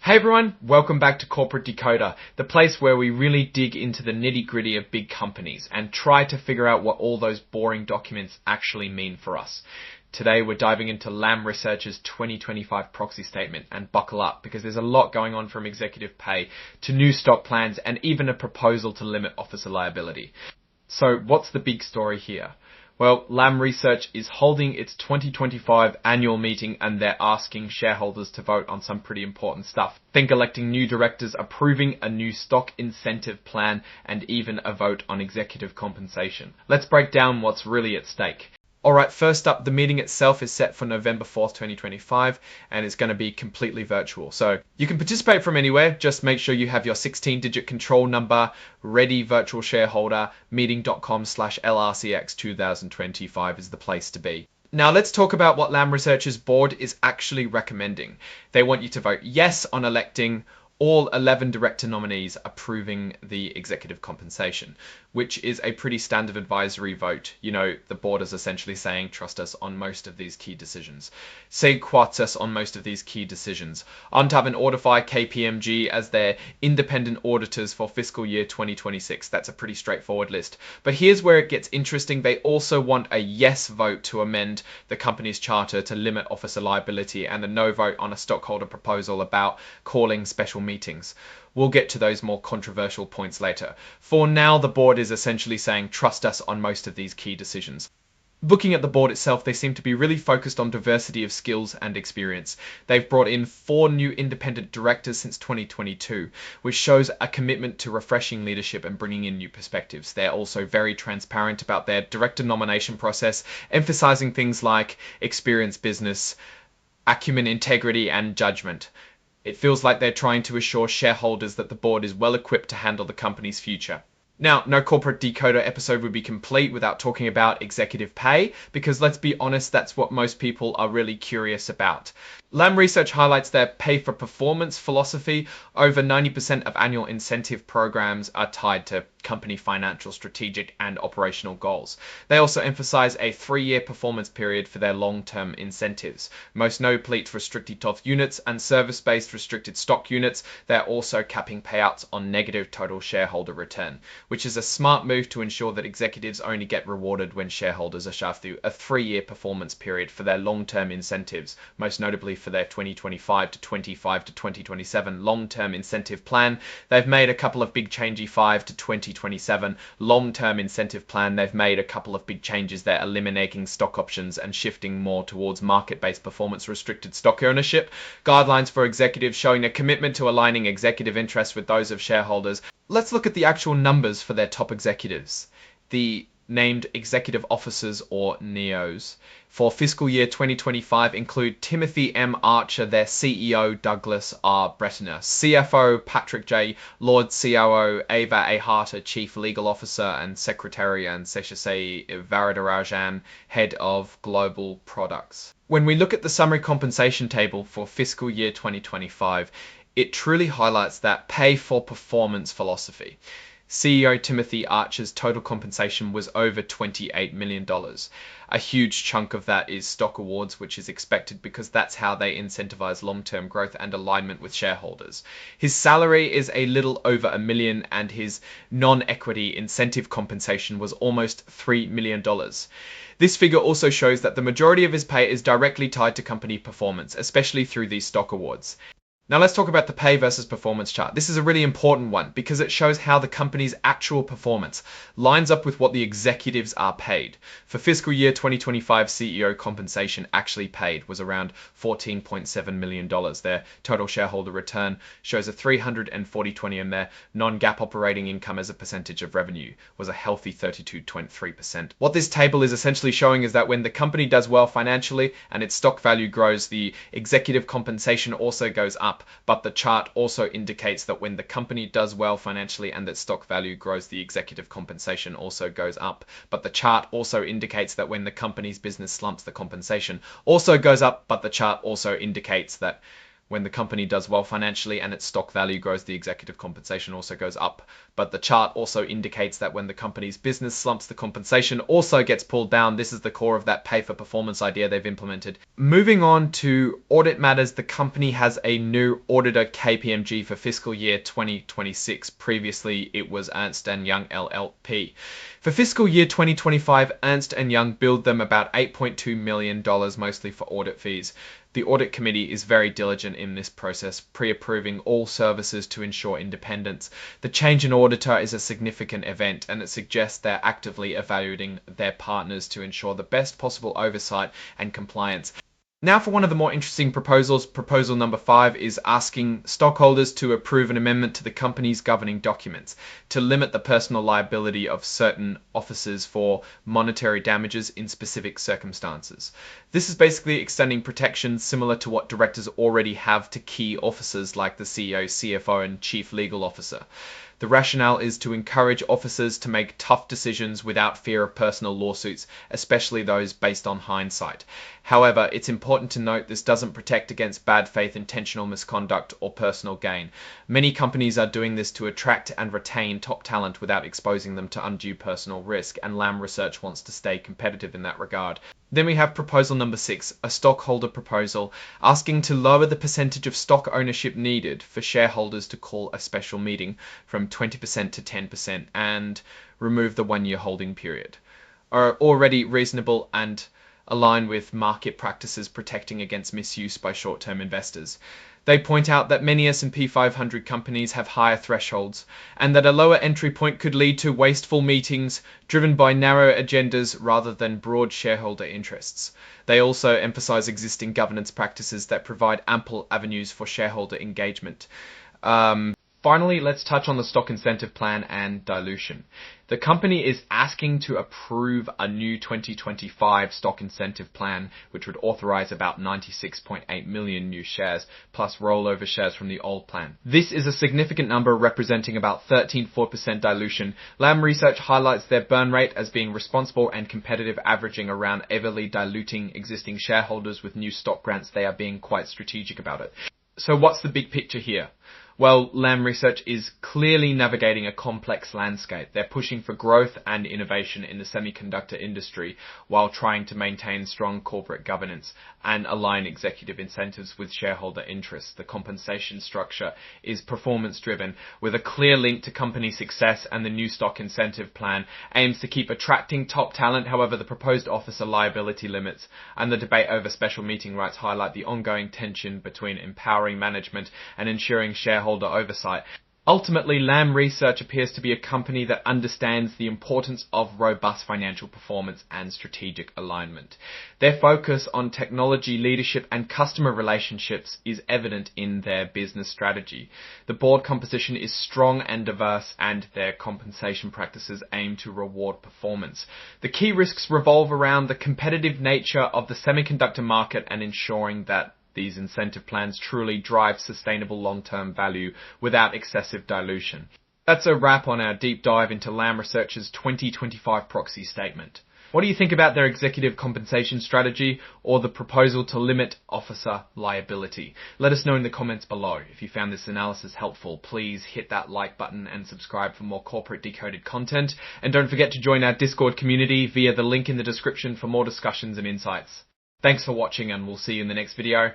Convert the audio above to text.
Hey everyone, welcome back to Corporate Decoder, the place where we really dig into the nitty-gritty of big companies and try to figure out what all those boring documents actually mean for us. Today we're diving into Lam Research's 2025 proxy statement, and buckle up because there's a lot going on from executive pay to new stock plans and even a proposal to limit officer liability. So what's the big story here? Well, Lam Research is holding its 2025 annual meeting and they're asking shareholders to vote on some pretty important stuff. Think electing new directors, approving a new stock incentive plan, and even a vote on executive compensation. Let's break down what's really at stake. Alright, first up, the meeting itself is set for November 4th, 2025, and it's going to be completely virtual. So you can participate from anywhere, just make sure you have your 16-digit control number ready. Virtual shareholder, meeting.com/LRCX2025 is the place to be. Now let's talk about what Lam Research's board is actually recommending. They want you to vote yes on electing all 11 director nominees approving the executive compensation, which is a pretty standard advisory vote. You know, the board is essentially saying, trust us on most of these key decisions. Say quotes us on most of these key decisions. Ontab and Audify KPMG as their independent auditors for fiscal year 2026. That's a pretty straightforward list. But here's where it gets interesting. They also want a yes vote to amend the company's charter to limit officer liability, and a no vote on a stockholder proposal about calling special meetings. We'll get to those more controversial points later. For now, the board is essentially saying trust us on most of these key decisions. Looking at the board itself, they seem to be really focused on diversity of skills and experience. They've brought in 4 new independent directors since 2022, which shows a commitment to refreshing leadership and bringing in new perspectives. They're also very transparent about their director nomination process, emphasizing things like experience, business, acumen, integrity, and judgment. It feels like they're trying to assure shareholders that the board is well equipped to handle the company's future. Now, no Corporate Decoder episode would be complete without talking about executive pay, because let's be honest, that's what most people are really curious about. Lam Research highlights their pay for performance philosophy. Over 90% of annual incentive programs are tied to company financial, strategic, and operational goals. They also emphasize a 3-year performance period for their long-term incentives. Most notably for restricted TOF units and service-based restricted stock units, they're also capping payouts on negative total shareholder return, which is a smart move to ensure that executives only get rewarded when shareholders are shafted through a 3-year performance period for their long-term incentives, most notably for their 2025 to 2027 long-term incentive plan. They've made a couple of big changes. 5 to 2027 long-term incentive plan. They've made a couple of big changes there, eliminating stock options and shifting more towards market-based performance restricted stock ownership. Guidelines for executives showing a commitment to aligning executive interests with those of shareholders. Let's look at the actual numbers for their top executives. The named executive officers, or NEOs, for fiscal year 2025 include Timothy M. Archer, their CEO Douglas R. Brettinger, CFO Patrick J. Lord, COO Ava A. Harter, Chief Legal Officer and Secretary, and Seshasay Varadarajan, Head of Global Products. When we look at the summary compensation table for fiscal year 2025, it truly highlights that pay for performance philosophy. CEO Timothy Archer's total compensation was over $28 million. A huge chunk of that is stock awards, which is expected because that's how they incentivize long-term growth and alignment with shareholders. His salary is a little over $1 million, and his non-equity incentive compensation was almost $3 million. This figure also shows that the majority of his pay is directly tied to company performance, especially through these stock awards. Now let's talk about the pay versus performance chart. This is a really important one because it shows how the company's actual performance lines up with what the executives are paid. For fiscal year 2025, CEO compensation actually paid was around $14.7 million. Their total shareholder return shows a 340/20, and their non-GAAP operating income as a percentage of revenue was a healthy 32.3%. What this table is essentially showing is that when the company does well financially and its stock value grows, the executive compensation also goes up. But the chart also indicates that when the company does well financially and its stock value grows, the executive compensation also goes up. But the chart also indicates that when the company's business slumps, the compensation also goes up. But the chart also indicates that When the company does well financially and its stock value grows, the executive compensation also goes up. But the chart also indicates that when the company's business slumps, the compensation also gets pulled down. This is the core of that pay for performance idea they've implemented. Moving on to audit matters, the company has a new auditor, KPMG, for fiscal year 2026. Previously, it was Ernst & Young LLP. For fiscal year 2025, Ernst & Young billed them about $8.2 million, mostly for audit fees. The audit committee is very diligent in this process, pre-approving all services to ensure independence. The change in auditor is a significant event, and it suggests they're actively evaluating their partners to ensure the best possible oversight and compliance. Now for one of the more interesting proposals, proposal number 5 is asking stockholders to approve an amendment to the company's governing documents to limit the personal liability of certain officers for monetary damages in specific circumstances. This is basically extending protections similar to what directors already have to key officers like the CEO, CFO, and Chief Legal Officer. The rationale is to encourage officers to make tough decisions without fear of personal lawsuits, especially those based on hindsight. However, it's important to note this doesn't protect against bad faith, intentional misconduct, or personal gain. Many companies are doing this to attract and retain top talent without exposing them to undue personal risk, and Lam Research wants to stay competitive in that regard. Then we have proposal number 6, a stockholder proposal, asking to lower the percentage of stock ownership needed for shareholders to call a special meeting from 20% to 10% and remove the 1-year holding period. Are already reasonable and align with market practices protecting against misuse by short-term investors. They point out that many S&P 500 companies have higher thresholds, and that a lower entry point could lead to wasteful meetings driven by narrow agendas rather than broad shareholder interests. They also emphasize existing governance practices that provide ample avenues for shareholder engagement. Finally, let's touch on the stock incentive plan and dilution. The company is asking to approve a new 2025 stock incentive plan, which would authorize about 96.8 million new shares, plus rollover shares from the old plan. This is a significant number representing about 13.4% dilution. Lam Research highlights their burn rate as being responsible and competitive, averaging around everly diluting existing shareholders with new stock grants. They are being quite strategic about it. So what's the big picture here? Well, Lam Research is clearly navigating a complex landscape. They're pushing for growth and innovation in the semiconductor industry while trying to maintain strong corporate governance and align executive incentives with shareholder interests. The compensation structure is performance-driven with a clear link to company success, and the new stock incentive plan aims to keep attracting top talent. However, the proposed officer liability limits and the debate over special meeting rights highlight the ongoing tension between empowering management and ensuring shareholder oversight. Ultimately, Lam Research appears to be a company that understands the importance of robust financial performance and strategic alignment. Their focus on technology leadership and customer relationships is evident in their business strategy. The board composition is strong and diverse, and their compensation practices aim to reward performance. The key risks revolve around the competitive nature of the semiconductor market and ensuring that these incentive plans truly drive sustainable long-term value without excessive dilution. That's a wrap on our deep dive into Lam Research's 2025 proxy statement. What do you think about their executive compensation strategy or the proposal to limit officer liability? Let us know in the comments below. If you found this analysis helpful, please hit that like button and subscribe for more corporate decoded content. And don't forget to join our Discord community via the link in the description for more discussions and insights. Thanks for watching, and we'll see you in the next video.